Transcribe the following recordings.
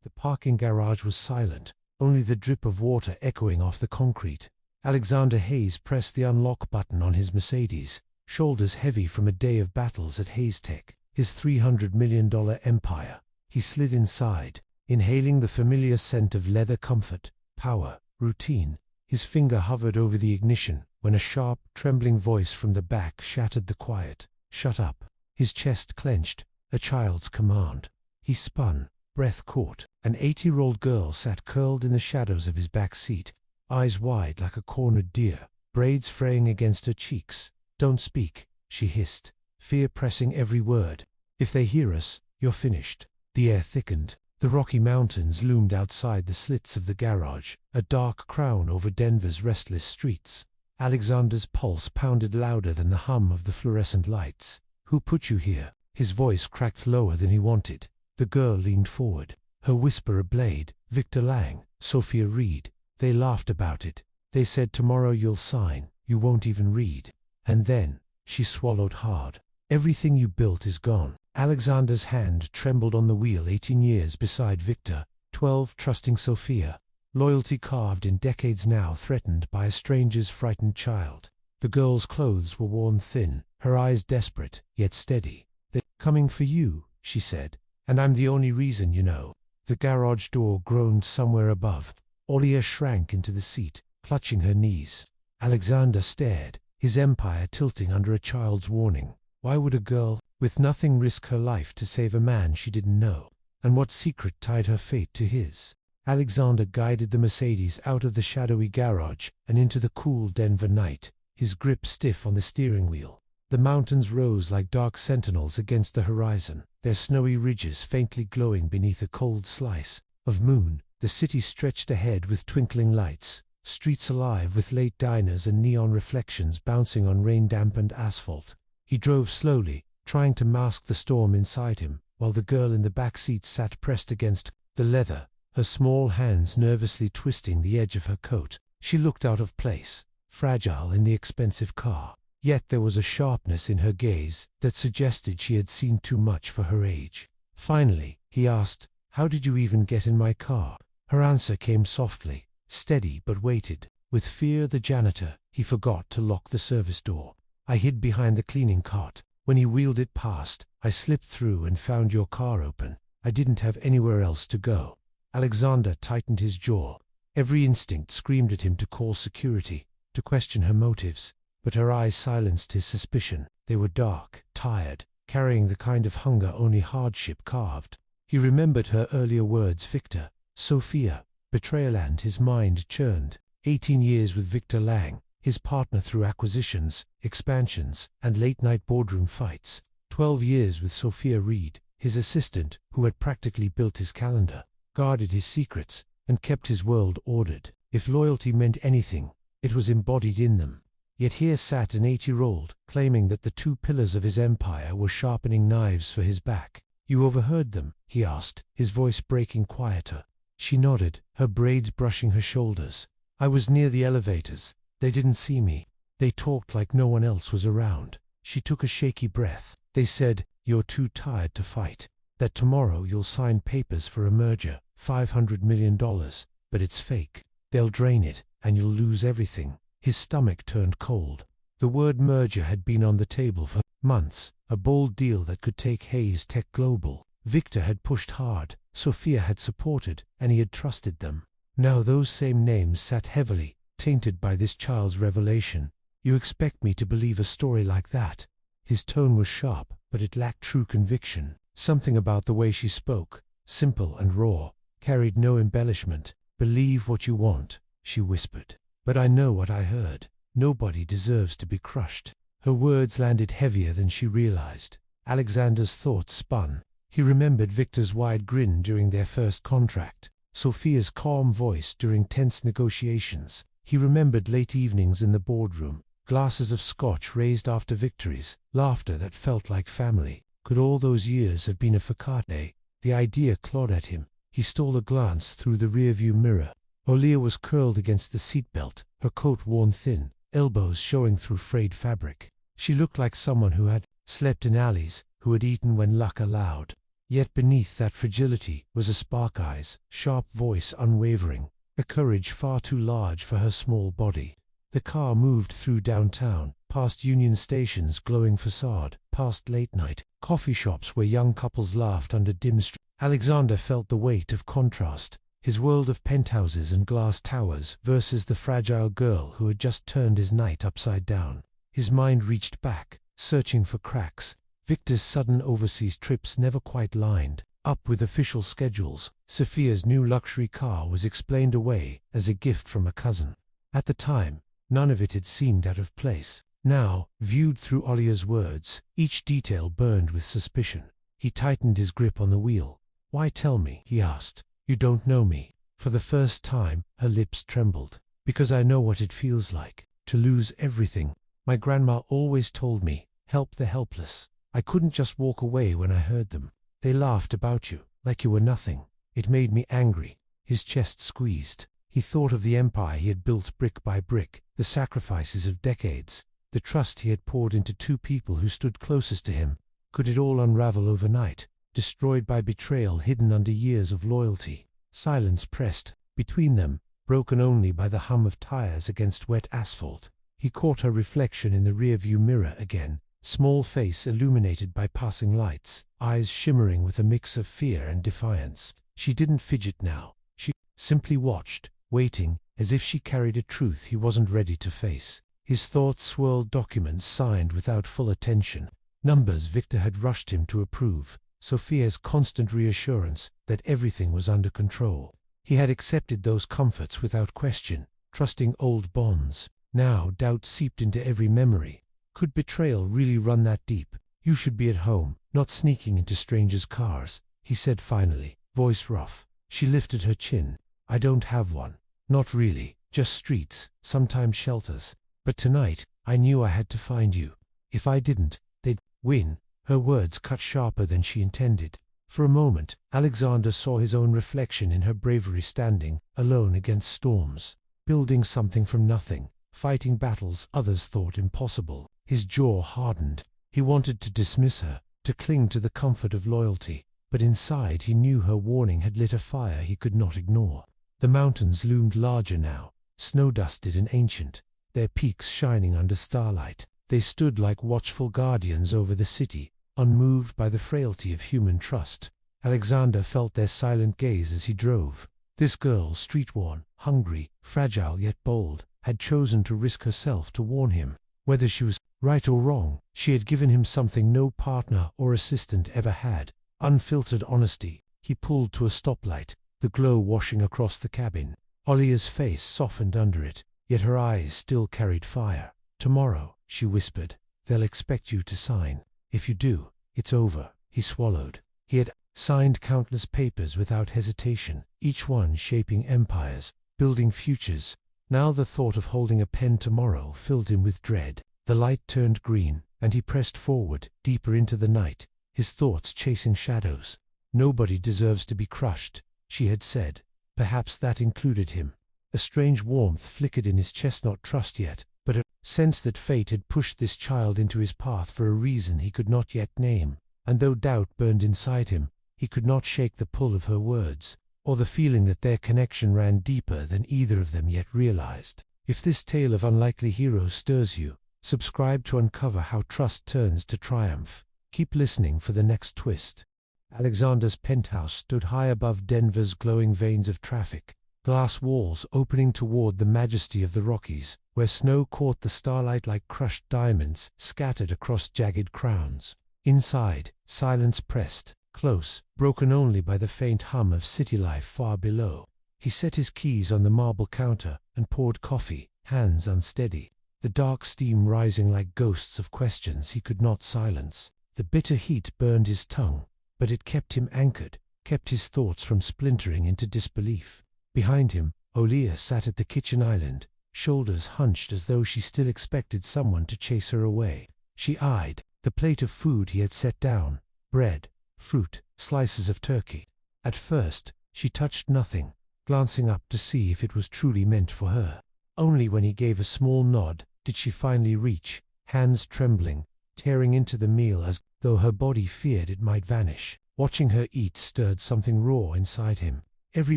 The parking garage was silent, only the drip of water echoing off the concrete. Alexander Hayes pressed the unlock button on his Mercedes, shoulders heavy from a day of battles at Hayes Tech, his $300 million empire. He slid inside, inhaling the familiar scent of leather, comfort, power, routine. His finger hovered over the ignition when a sharp, trembling voice from the back shattered the quiet. "Shut up." His chest clenched, a child's command. He spun, breath caught. An 80-year-old girl sat curled in the shadows of his back seat, eyes wide like a cornered deer, braids fraying against her cheeks. "Don't speak," she hissed, fear pressing every word. "If they hear us, you're finished." The air thickened. The Rocky Mountains loomed outside the slits of the garage, a dark crown over Denver's restless streets. Alexander's pulse pounded louder than the hum of the fluorescent lights. "Who put you here?" His voice cracked lower than he wanted. The girl leaned forward, her whisper a blade. "Victor Lang, Sophia Reed. They laughed about it. They said tomorrow you'll sign, you won't even read. And then," she swallowed hard, "everything you built is gone." Alexander's hand trembled on the wheel. 18 years beside Victor, 12 trusting Sophia. Loyalty carved in decades now threatened by a stranger's frightened child. The girl's clothes were worn thin, her eyes desperate, yet steady. "They're coming for you," she said, "and I'm the only reason, you know." The garage door groaned somewhere above. Olia shrank into the seat, clutching her knees. Alexander stared, his empire tilting under a child's warning. Why would a girl with nothing risk her life to save a man she didn't know? And what secret tied her fate to his? Alexander guided the Mercedes out of the shadowy garage and into the cool Denver night, his grip stiff on the steering wheel. The mountains rose like dark sentinels against the horizon, their snowy ridges faintly glowing beneath a cold slice of moon. The city stretched ahead with twinkling lights, streets alive with late diners and neon reflections bouncing on rain-dampened asphalt. He drove slowly, trying to mask the storm inside him, while the girl in the back seat sat pressed against the leather, her small hands nervously twisting the edge of her coat. She looked out of place, fragile in the expensive car. Yet there was a sharpness in her gaze that suggested she had seen too much for her age. Finally, he asked, "How did you even get in my car?" Her answer came softly, steady but weighted. With fear the janitor, he forgot to lock the service door. "I hid behind the cleaning cart. When he wheeled it past, I slipped through and found your car open. I didn't have anywhere else to go." Alexander tightened his jaw. Every instinct screamed at him to call security, to question her motives. But her eyes silenced his suspicion. They were dark, tired, carrying the kind of hunger only hardship carved. He remembered her earlier words, Victor, Sophia, betrayal, and his mind churned. 18 years with Victor Lang, his partner through acquisitions, expansions, and late-night boardroom fights. 12 years with Sophia Reed, his assistant, who had practically built his calendar, guarded his secrets, and kept his world ordered. If loyalty meant anything, it was embodied in them. Yet here sat an 80-year-old, claiming that the two pillars of his empire were sharpening knives for his back. "You overheard them?" he asked, his voice breaking quieter. She nodded, her braids brushing her shoulders. "I was near the elevators. They didn't see me. They talked like no one else was around." She took a shaky breath. "They said, you're too tired to fight. That tomorrow you'll sign papers for a merger, $500 million, but it's fake. They'll drain it, and you'll lose everything." His stomach turned cold. The word merger had been on the table for months, a bold deal that could take Hayes Tech global. Victor had pushed hard, Sophia had supported, and he had trusted them. Now those same names sat heavily, tainted by this child's revelation. "You expect me to believe a story like that?" His tone was sharp, but it lacked true conviction. Something about the way she spoke, simple and raw, carried no embellishment. "Believe what you want," she whispered. "But I know what I heard. Nobody deserves to be crushed." Her words landed heavier than she realized. Alexander's thoughts spun. He remembered Victor's wide grin during their first contract, Sophia's calm voice during tense negotiations. He remembered late evenings in the boardroom, glasses of scotch raised after victories, laughter that felt like family. Could all those years have been a facade? The idea clawed at him. He stole a glance through the rearview mirror. Olia was curled against the seatbelt, her coat worn thin, elbows showing through frayed fabric. She looked like someone who had slept in alleys, who had eaten when luck allowed. Yet beneath that fragility was a spark eyes, sharp voice unwavering, a courage far too large for her small body. The car moved through downtown, past Union Station's glowing facade, past late-night coffee shops where young couples laughed under dim streets. Alexander felt the weight of contrast, his world of penthouses and glass towers versus the fragile girl who had just turned his night upside down. His mind reached back, searching for cracks. Victor's sudden overseas trips never quite lined up with official schedules. Sophia's new luxury car was explained away as a gift from a cousin. At the time, none of it had seemed out of place. Now, viewed through Olia's words, each detail burned with suspicion. He tightened his grip on the wheel. "Why tell me?" he asked. "You don't know me." For the first time, her lips trembled. "Because I know what it feels like, to lose everything. My grandma always told me, help the helpless. I couldn't just walk away when I heard them. They laughed about you, like you were nothing. It made me angry." His chest squeezed. He thought of the empire he had built brick by brick, the sacrifices of decades, the trust he had poured into two people who stood closest to him. Could it all unravel overnight, destroyed by betrayal hidden under years of loyalty? Silence pressed between them, broken only by the hum of tires against wet asphalt. He caught her reflection in the rearview mirror again, small face illuminated by passing lights, eyes shimmering with a mix of fear and defiance. She didn't fidget now. She simply watched, waiting, as if she carried a truth he wasn't ready to face. His thoughts swirled documents signed without full attention. Numbers Victor had rushed him to approve. Sophia's constant reassurance that everything was under control. He had accepted those comforts without question, trusting old bonds. Now doubt seeped into every memory. Could betrayal really run that deep? "You should be at home, not sneaking into strangers' cars," he said finally, voice rough. She lifted her chin. "I don't have one. Not really, just streets, sometimes shelters. But tonight, I knew I had to find you. If I didn't, they'd win." Her words cut sharper than she intended. For a moment, Alexander saw his own reflection in her bravery standing, alone against storms, building something from nothing, fighting battles others thought impossible. His jaw hardened. He wanted to dismiss her, to cling to the comfort of loyalty, but inside he knew her warning had lit a fire he could not ignore. The mountains loomed larger now, snow-dusted and ancient, their peaks shining under starlight. They stood like watchful guardians over the city, unmoved by the frailty of human trust. Alexander felt their silent gaze as he drove. This girl, street-worn, hungry, fragile yet bold, had chosen to risk herself to warn him. Whether she was right or wrong, she had given him something no partner or assistant ever had: unfiltered honesty. He pulled to a stoplight, the glow washing across the cabin. Olia's face softened under it, yet her eyes still carried fire. "Tomorrow," she whispered, "they'll expect you to sign. If you do, it's over." He swallowed. He had signed countless papers without hesitation, each one shaping empires, building futures. Now the thought of holding a pen tomorrow filled him with dread. The light turned green, and he pressed forward, deeper into the night, his thoughts chasing shadows. "Nobody deserves to be crushed," she had said. Perhaps that included him. A strange warmth flickered in his chest, not trust yet, but a sense that fate had pushed this child into his path for a reason he could not yet name. And though doubt burned inside him, he could not shake the pull of her words, or the feeling that their connection ran deeper than either of them yet realized. If this tale of unlikely heroes stirs you, subscribe to uncover how trust turns to triumph. Keep listening for the next twist. Alexander's penthouse stood high above Denver's glowing veins of traffic, glass walls opening toward the majesty of the Rockies, where snow caught the starlight like crushed diamonds scattered across jagged crowns. Inside, silence pressed, close, broken only by the faint hum of city life far below. He set his keys on the marble counter and poured coffee, hands unsteady, the dark steam rising like ghosts of questions he could not silence. The bitter heat burned his tongue, but it kept him anchored, kept his thoughts from splintering into disbelief. Behind him, Olia sat at the kitchen island, shoulders hunched as though she still expected someone to chase her away. She eyed the plate of food he had set down: bread, fruit, slices of turkey. At first, she touched nothing, glancing up to see if it was truly meant for her. Only when he gave a small nod did she finally reach, hands trembling, tearing into the meal as though her body feared it might vanish. Watching her eat stirred something raw inside him. Every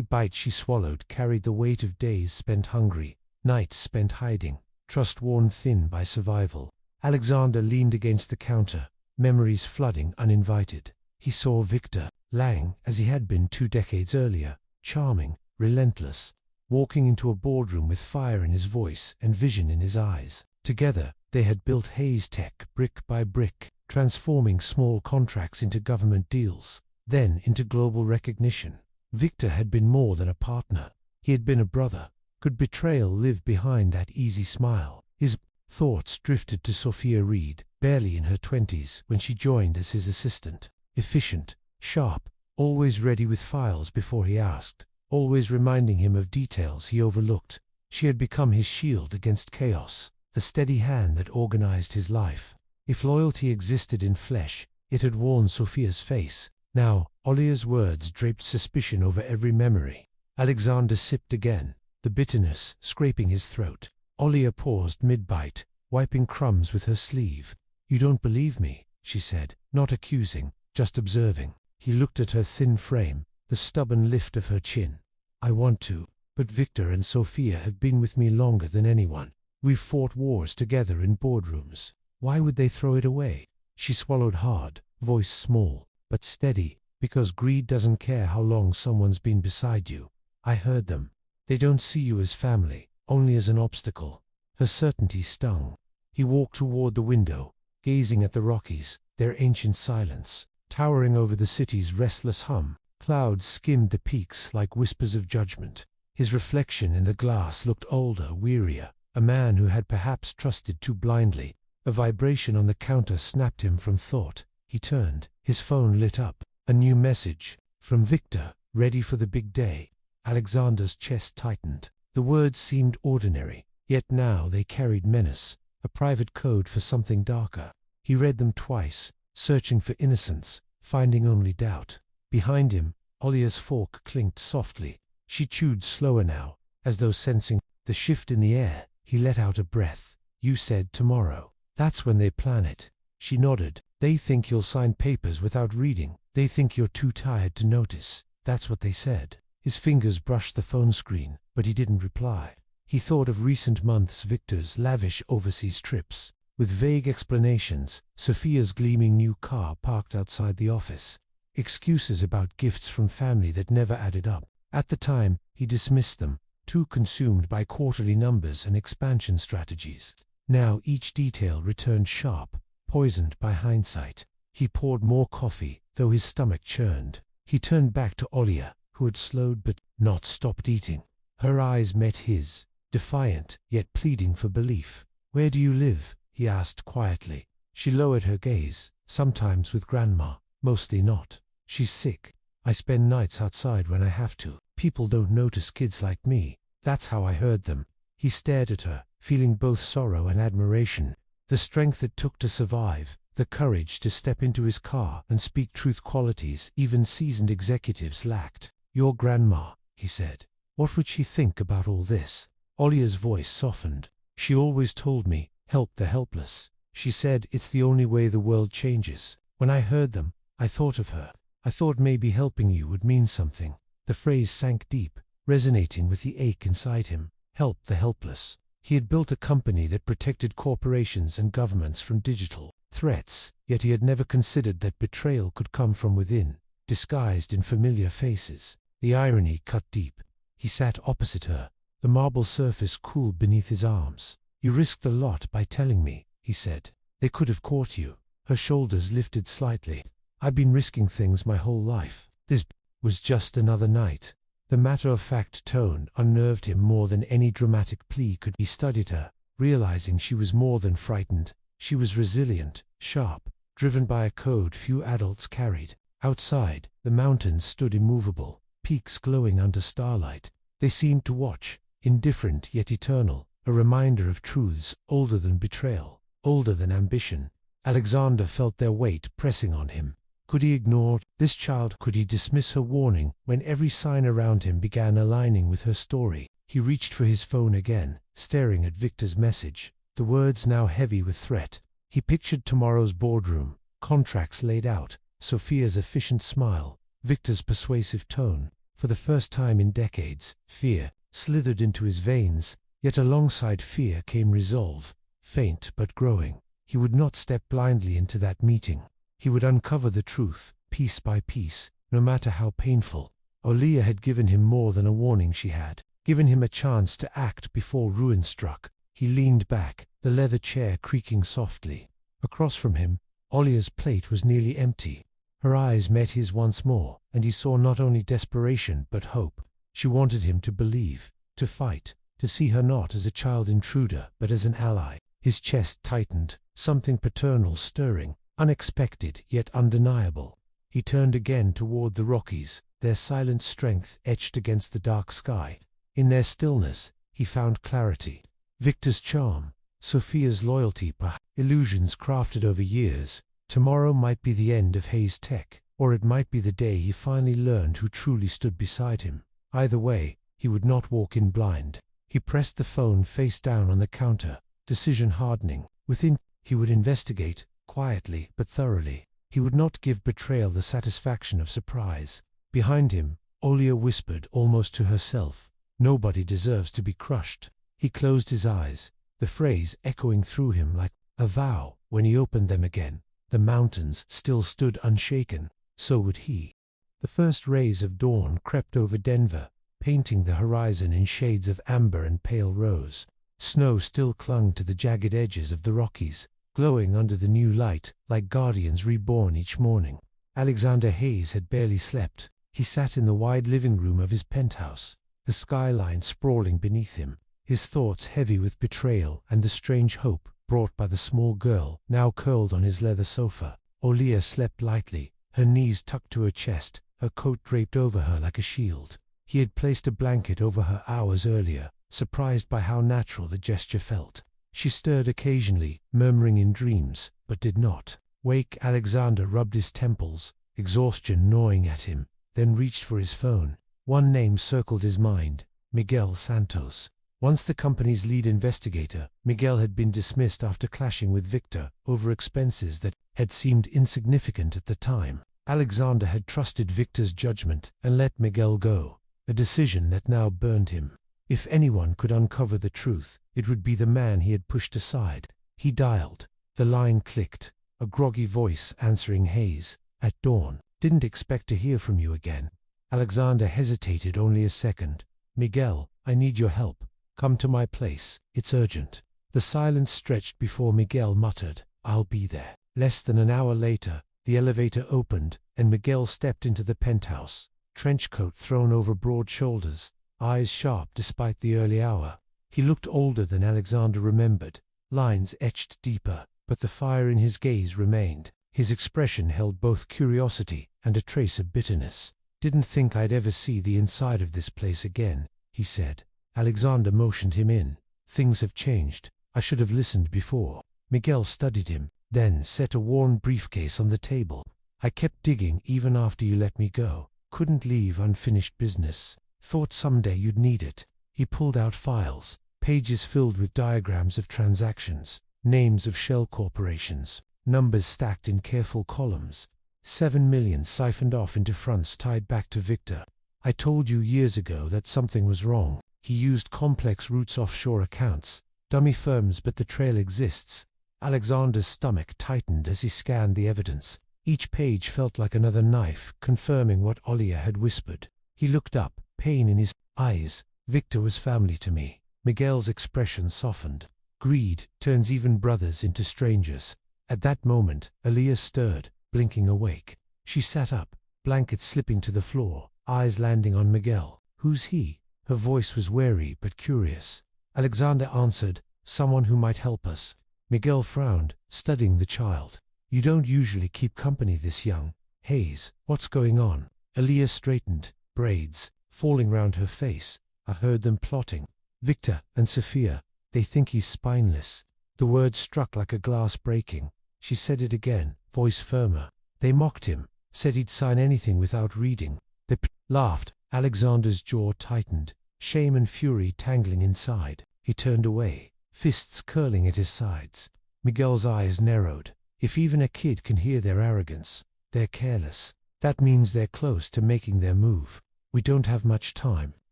bite she swallowed carried the weight of days spent hungry, nights spent hiding, trust worn thin by survival. Alexander leaned against the counter, memories flooding uninvited. He saw Victor, lying as he had been 2 decades earlier, charming, relentless, walking into a boardroom with fire in his voice and vision in his eyes. Together, they had built Hayes Tech brick by brick, transforming small contracts into government deals, then into global recognition. Victor had been more than a partner. He had been a brother. Could betrayal live behind that easy smile? His thoughts drifted to Sophia Reed, barely in her 20s, when she joined as his assistant. Efficient, sharp, always ready with files before he asked, always reminding him of details he overlooked. She had become his shield against chaos, the steady hand that organized his life. If loyalty existed in flesh, it had worn Sophia's face. Now, Olia's words draped suspicion over every memory. Alexander sipped again, the bitterness scraping his throat. Olia paused mid-bite, wiping crumbs with her sleeve. "You don't believe me," she said, not accusing, just observing. He looked at her thin frame, the stubborn lift of her chin. "I want to, but Victor and Sophia have been with me longer than anyone. We've fought wars together in boardrooms. Why would they throw it away?" She swallowed hard, voice small, but steady, "Because greed doesn't care how long someone's been beside you. I heard them. They don't see you as family, only as an obstacle." Her certainty stung. He walked toward the window, gazing at the Rockies, their ancient silence, towering over the city's restless hum. Clouds skimmed the peaks like whispers of judgment. His reflection in the glass looked older, wearier, a man who had perhaps trusted too blindly. A vibration on the counter snapped him from thought. He turned, his phone lit up. A new message, from Victor, ready for the big day. Alexander's chest tightened. The words seemed ordinary, yet now they carried menace, a private code for something darker. He read them twice, searching for innocence, finding only doubt. Behind him, Olia's fork clinked softly. She chewed slower now, as though sensing the shift in the air. He let out a breath. "You said tomorrow. That's when they plan it." She nodded. "They think you'll sign papers without reading. They think you're too tired to notice. That's what they said." His fingers brushed the phone screen, but he didn't reply. He thought of recent months, Victor's lavish overseas trips, with vague explanations, Sophia's gleaming new car parked outside the office, excuses about gifts from family that never added up. At the time, he dismissed them, too consumed by quarterly numbers and expansion strategies. Now each detail returned sharp, poisoned by hindsight. He poured more coffee, though his stomach churned. He turned back to Olia, who had slowed but not stopped eating. Her eyes met his, defiant, yet pleading for belief. "Where do you live?" he asked quietly. She lowered her gaze. "Sometimes with Grandma, mostly not. She's sick. I spend nights outside when I have to. People don't notice kids like me." That's how I heard them. He stared at her, feeling both sorrow and admiration. The strength it took to survive, the courage to step into his car and speak truth, qualities even seasoned executives lacked. "Your grandma," he said. "What would she think about all this?" Olia's voice softened. "She always told me, help the helpless. She said it's the only way the world changes." When I heard them, I thought of her. I thought maybe helping you would mean something. The phrase sank deep, resonating with the ache inside him. Help the helpless. He had built a company that protected corporations and governments from digital threats, yet he had never considered that betrayal could come from within, disguised in familiar faces. The irony cut deep. He sat opposite her, the marble surface cool beneath his arms. "You risked a lot by telling me," he said. "They could have caught you." Her shoulders lifted slightly. "I've been risking things my whole life. This was just another night." The matter-of-fact tone unnerved him more than any dramatic plea could. He studied her, realizing she was more than frightened. She was resilient, sharp, driven by a code few adults carried. Outside, the mountains stood immovable, peaks glowing under starlight. They seemed to watch, indifferent yet eternal, a reminder of truths older than betrayal, older than ambition. Alexander felt their weight pressing on him. Could he ignore this child? Could he dismiss her warning when every sign around him began aligning with her story? He reached for his phone again, staring at Victor's message, the words now heavy with threat. He pictured tomorrow's boardroom, contracts laid out, Sophia's efficient smile, Victor's persuasive tone. For the first time in decades, fear slithered into his veins, yet alongside fear came resolve, faint but growing. He would not step blindly into that meeting. He would uncover the truth, piece by piece, no matter how painful. Olia had given him more than a warning. She had given him a chance to act before ruin struck. He leaned back, the leather chair creaking softly. Across from him, Olia's plate was nearly empty. Her eyes met his once more, and he saw not only desperation but hope. She wanted him to believe, to fight, to see her not as a child intruder but as an ally. His chest tightened, something paternal stirring, unexpected yet undeniable. He turned again toward the Rockies, their silent strength etched against the dark sky. In their stillness, he found clarity. Victor's charm, Sophia's loyalty, illusions crafted over years. Tomorrow might be the end of Hayes Tech, or it might be the day he finally learned who truly stood beside him. Either way, he would not walk in blind. He pressed the phone face down on the counter, decision hardening. Within, he would investigate, quietly but thoroughly. He would not give betrayal the satisfaction of surprise. Behind him, Olia whispered almost to herself, "Nobody deserves to be crushed." He closed his eyes, the phrase echoing through him like a vow. When he opened them again, the mountains still stood unshaken. So would he. The first rays of dawn crept over Denver, painting the horizon in shades of amber and pale rose. Snow still clung to the jagged edges of the Rockies, glowing under the new light, like guardians reborn each morning. Alexander Hayes had barely slept. He sat in the wide living room of his penthouse, the skyline sprawling beneath him, his thoughts heavy with betrayal and the strange hope brought by the small girl now curled on his leather sofa. Olia slept lightly, her knees tucked to her chest, her coat draped over her like a shield. He had placed a blanket over her hours earlier, surprised by how natural the gesture felt. She stirred occasionally, murmuring in dreams, but did not wake. Alexander rubbed his temples, exhaustion gnawing at him, then reached for his phone. One name circled his mind: Miguel Santos. Once the company's lead investigator, Miguel had been dismissed after clashing with Victor over expenses that had seemed insignificant at the time. Alexander had trusted Victor's judgment and let Miguel go, a decision that now burned him. If anyone could uncover the truth, it would be the man he had pushed aside. He dialed. The line clicked, a groggy voice answering Hayes. "At dawn. Didn't expect to hear from you again." Alexander hesitated only a second. "Miguel, I need your help. Come to my place. It's urgent." The silence stretched before Miguel muttered, "I'll be there." Less than an hour later, the elevator opened, and Miguel stepped into the penthouse, trench coat thrown over broad shoulders, eyes sharp despite the early hour. He looked older than Alexander remembered, lines etched deeper, but the fire in his gaze remained. His expression held both curiosity and a trace of bitterness. "Didn't think I'd ever see the inside of this place again," he said. Alexander motioned him in. "Things have changed. I should have listened before." Miguel studied him, then set a worn briefcase on the table. "I kept digging even after you let me go. Couldn't leave unfinished business. Thought someday you'd need it." He pulled out files, pages filled with diagrams of transactions, names of shell corporations, numbers stacked in careful columns. 7 million siphoned off into fronts tied back to Victor. "I told you years ago that something was wrong." He used complex routes offshore accounts, dummy firms, but the trail exists. Alexander's stomach tightened as he scanned the evidence. Each page felt like another knife, confirming what Olia had whispered. He looked up, pain in his eyes. "Victor was family to me." Miguel's expression softened. Greed turns even brothers into strangers. At that moment, Olia stirred, blinking awake. She sat up, blankets slipping to the floor, eyes landing on Miguel. "Who's he?" Her voice was wary but curious. Alexander answered, "Someone who might help us." Miguel frowned, studying the child. "You don't usually keep company this young." "Hayes, what's going on?" Olia straightened, braids falling round her face. "I heard them plotting. Victor and Sophia, they think he's spineless." The word struck like a glass breaking. She said it again, voice firmer. "They mocked him, said he'd sign anything without reading." They laughed. Alexander's jaw tightened, shame and fury tangling inside. He turned away, fists curling at his sides. Miguel's eyes narrowed. If even a kid can hear their arrogance, They're careless. That means they're close to making their move. We don't have much time.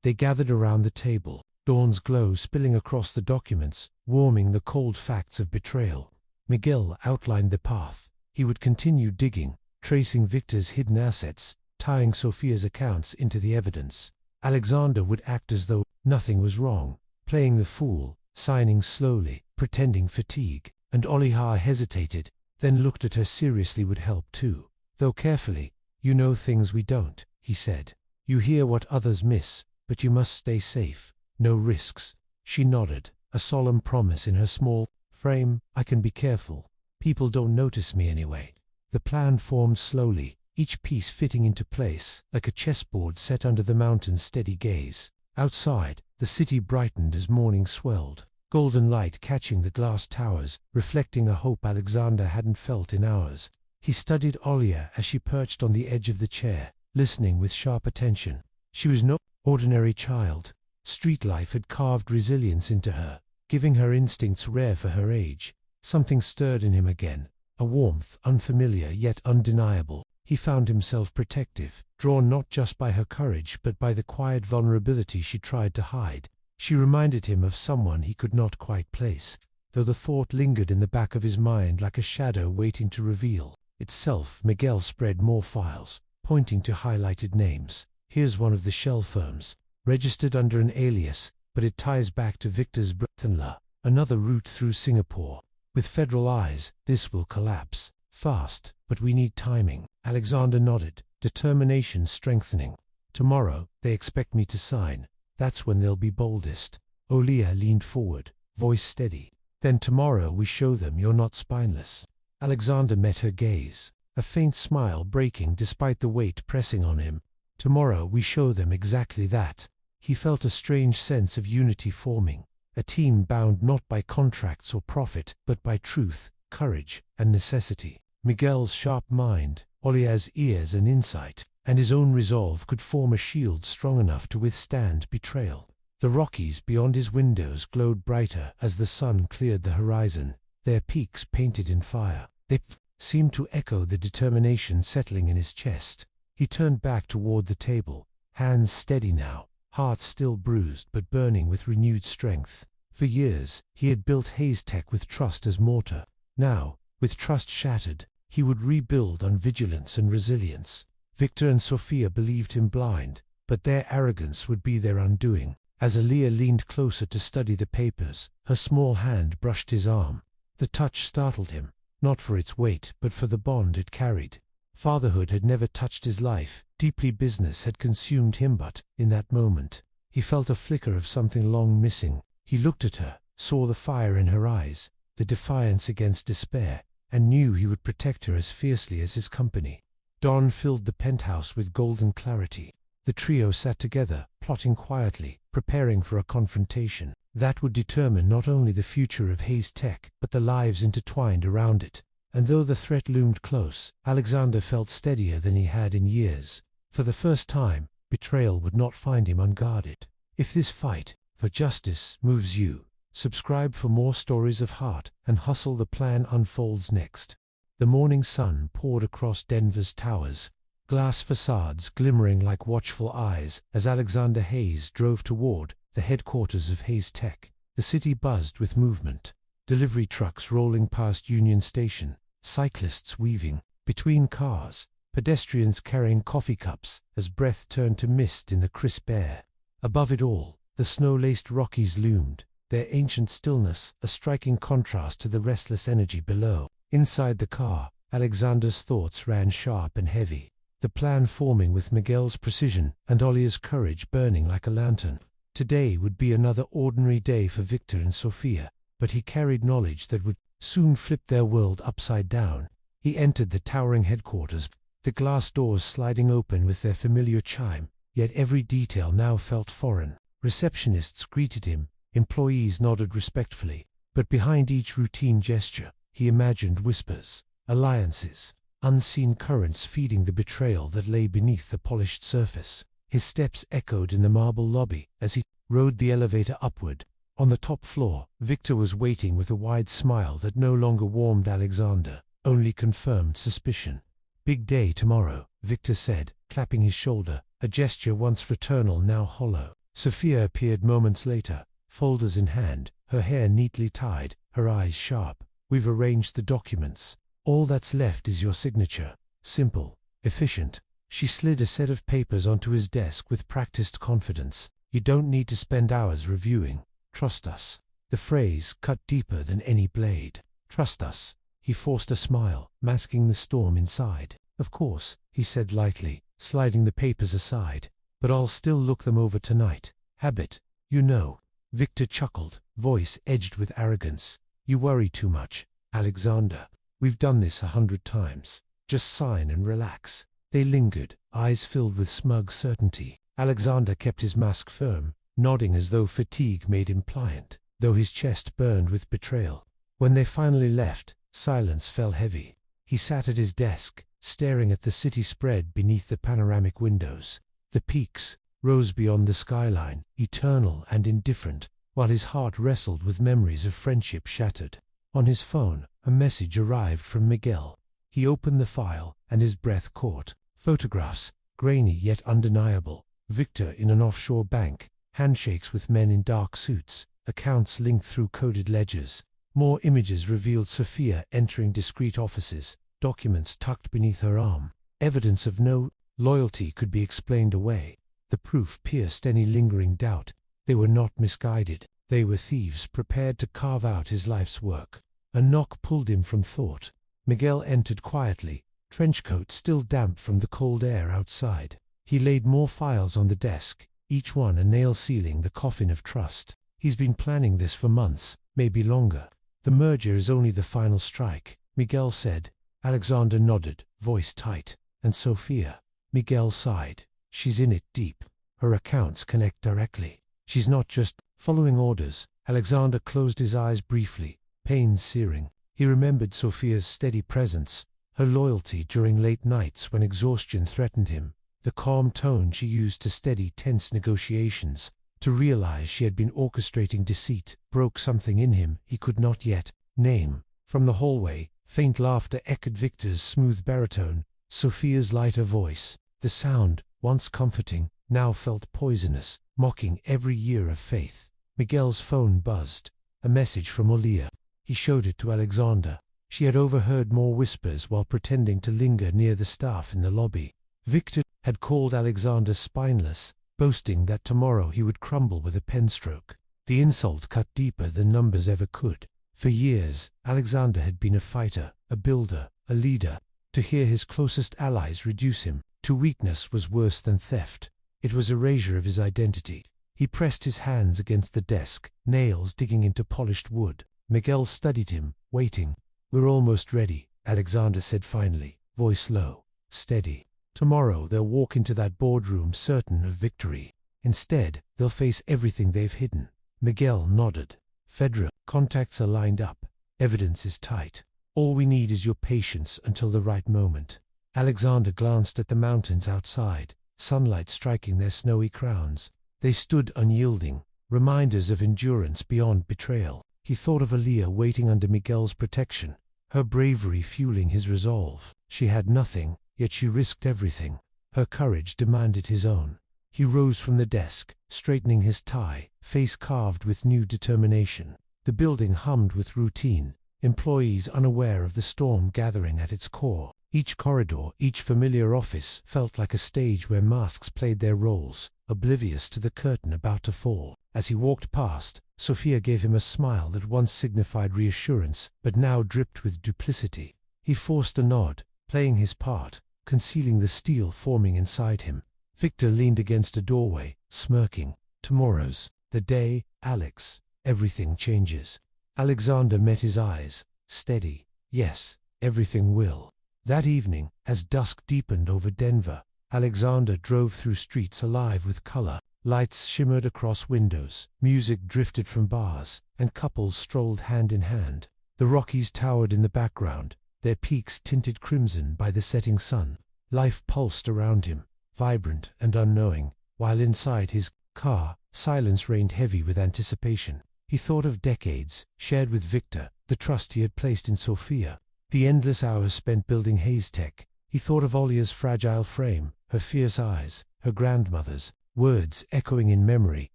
They gathered around the table, dawn's glow spilling across the documents, warming the cold facts of betrayal. Miguel outlined the path. He would continue digging, tracing Victor's hidden assets, tying Sophia's accounts into the evidence. Alexander would act as though nothing was wrong, playing the fool, signing slowly, pretending fatigue. And Oliha hesitated, then looked at her seriously. Would help too, though carefully. You know things we don't, he said. You hear what others miss, but you must stay safe. No risks. She nodded, a solemn promise in her small frame. I can be careful. People don't notice me anyway. The plan formed slowly, each piece fitting into place, like a chessboard set under the mountain's steady gaze. Outside, the city brightened as morning swelled, golden light catching the glass towers, reflecting a hope Alexander hadn't felt in hours. He studied Olia as she perched on the edge of the chair, listening with sharp attention. She was no ordinary child. Street life had carved resilience into her, giving her instincts rare for her age. Something stirred in him again, a warmth unfamiliar yet undeniable. He found himself protective, drawn not just by her courage but by the quiet vulnerability she tried to hide. She reminded him of someone he could not quite place, though the thought lingered in the back of his mind like a shadow waiting to reveal itself. Miguel spread more files, pointing to highlighted names. Here's one of the shell firms, registered under an alias, but it ties back to Victor's brother-in-law. Another route through Singapore. With federal eyes, this will collapse fast, but we need timing. Alexander nodded, determination strengthening. Tomorrow, they expect me to sign. That's when they'll be boldest. Olia leaned forward, voice steady. Then tomorrow we show them you're not spineless. Alexander met her gaze, a faint smile breaking despite the weight pressing on him. Tomorrow we show them exactly that. He felt a strange sense of unity forming, a team bound not by contracts or profit, but by truth, courage, and necessity. Miguel's sharp mind, Olia's ears and insight, and his own resolve could form a shield strong enough to withstand betrayal. The Rockies beyond his windows glowed brighter as the sun cleared the horizon, their peaks painted in fire. They seemed to echo the determination settling in his chest. He turned back toward the table, hands steady now, heart still bruised but burning with renewed strength. For years, he had built Hayes Tech with trust as mortar. Now, with trust shattered, he would rebuild on vigilance and resilience. Victor and Sophia believed him blind, but their arrogance would be their undoing. As Aaliyah leaned closer to study the papers, her small hand brushed his arm. The touch startled him, not for its weight but for the bond it carried. Fatherhood had never touched his life, deeply business had consumed him, but, in that moment, he felt a flicker of something long missing. He looked at her, saw the fire in her eyes, the defiance against despair, and knew he would protect her as fiercely as his company. Dawn filled the penthouse with golden clarity. The trio sat together, plotting quietly, preparing for a confrontation that would determine not only the future of Hayes Tech, but the lives intertwined around it. And though the threat loomed close, Alexander felt steadier than he had in years. For the first time, betrayal would not find him unguarded. If this fight for justice moves you, subscribe for more stories of heart and hustle. The plan unfolds next. The morning sun poured across Denver's towers, glass facades glimmering like watchful eyes as Alexander Hayes drove toward the headquarters of Hayes Tech. The city buzzed with movement. Delivery trucks rolling past Union Station, cyclists weaving between cars, pedestrians carrying coffee cups as breath turned to mist in the crisp air. Above it all, the snow-laced Rockies loomed, their ancient stillness a striking contrast to the restless energy below. Inside the car, Alexander's thoughts ran sharp and heavy, the plan forming with Miguel's precision and Olia's courage burning like a lantern. Today would be another ordinary day for Victor and Sophia, but he carried knowledge that would soon flip their world upside down. He entered the towering headquarters, the glass doors sliding open with their familiar chime, yet every detail now felt foreign. Receptionists greeted him, employees nodded respectfully, but behind each routine gesture, he imagined whispers, alliances, unseen currents feeding the betrayal that lay beneath the polished surface. His steps echoed in the marble lobby as he rode the elevator upward. On the top floor, Victor was waiting with a wide smile that no longer warmed Alexander, only confirmed suspicion. Big day tomorrow, Victor said, clapping his shoulder, a gesture once fraternal now hollow. Sophia appeared moments later, folders in hand, her hair neatly tied, her eyes sharp. We've arranged the documents. All that's left is your signature. Simple, efficient. She slid a set of papers onto his desk with practiced confidence. You don't need to spend hours reviewing. Trust us. The phrase cut deeper than any blade. Trust us. He forced a smile, masking the storm inside. Of course, he said lightly, sliding the papers aside. But I'll still look them over tonight. Habit, you know. Victor chuckled, voice edged with arrogance. You worry too much, Alexander. We've done this 100 times. Just sign and relax. They lingered, eyes filled with smug certainty. Alexander kept his mask firm, nodding as though fatigue made him pliant, though his chest burned with betrayal. When they finally left, silence fell heavy. He sat at his desk, staring at the city spread beneath the panoramic windows. The peaks rose beyond the skyline, eternal and indifferent, while his heart wrestled with memories of friendship shattered. On his phone, a message arrived from Miguel. He opened the file, and his breath caught. Photographs, grainy yet undeniable. Victor in an offshore bank, handshakes with men in dark suits, accounts linked through coded ledgers. More images revealed Sophia entering discreet offices, documents tucked beneath her arm. Evidence of no loyalty could be explained away. The proof pierced any lingering doubt. They were not misguided. They were thieves prepared to carve out his life's work. A knock pulled him from thought. Miguel entered quietly, trenchcoat still damp from the cold air outside. He laid more files on the desk, each one a nail sealing the coffin of trust. He's been planning this for months, maybe longer. The merger is only the final strike, Miguel said. Alexander nodded, voice tight. And Sophia? Miguel sighed. She's in it deep. Her accounts connect directly. She's not just following orders. Alexander closed his eyes briefly, pain searing. He remembered Sophia's steady presence, her loyalty during late nights when exhaustion threatened him, the calm tone she used to steady tense negotiations. To realize she had been orchestrating deceit broke something in him he could not yet name. From the hallway, faint laughter echoed Victor's smooth baritone, Sophia's lighter voice. The sound, once comforting, now felt poisonous, mocking every year of faith. Miguel's phone buzzed. A message from Olia. He showed it to Alexander. She had overheard more whispers while pretending to linger near the staff in the lobby. Victor had called Alexander spineless, boasting that tomorrow he would crumble with a penstroke. The insult cut deeper than numbers ever could. For years, Alexander had been a fighter, a builder, a leader. To hear his closest allies reduce him to weakness was worse than theft. It was erasure of his identity. He pressed his hands against the desk, nails digging into polished wood. Miguel studied him, waiting. We're almost ready, Alexander said finally, voice low, steady. Tomorrow they'll walk into that boardroom certain of victory. Instead, they'll face everything they've hidden. Miguel nodded. Fedra, contacts are lined up. Evidence is tight. All we need is your patience until the right moment. Alexander glanced at the mountains outside, sunlight striking their snowy crowns. They stood unyielding, reminders of endurance beyond betrayal. He thought of Aaliyah waiting under Miguel's protection, her bravery fueling his resolve. She had nothing, yet she risked everything. Her courage demanded his own. He rose from the desk, straightening his tie, face carved with new determination. The building hummed with routine, employees unaware of the storm gathering at its core. Each corridor, each familiar office felt like a stage where masks played their roles, oblivious to the curtain about to fall. As he walked past, Sophia gave him a smile that once signified reassurance, but now dripped with duplicity. He forced a nod, playing his part, concealing the steel forming inside him. Victor leaned against a doorway, smirking. Tomorrow's the day, Alex. Everything changes. Alexander met his eyes, steady. Yes, everything will. That evening, as dusk deepened over Denver, Alexander drove through streets alive with color. Lights shimmered across windows, music drifted from bars, and couples strolled hand in hand. The Rockies towered in the background, their peaks tinted crimson by the setting sun. Life pulsed around him, vibrant and unknowing, while inside his car, silence reigned heavy with anticipation. He thought of decades, shared with Victor, the trust he had placed in Sophia, the endless hours spent building Hayes Tech, He thought of Olia's fragile frame, her fierce eyes, her grandmother's words echoing in memory,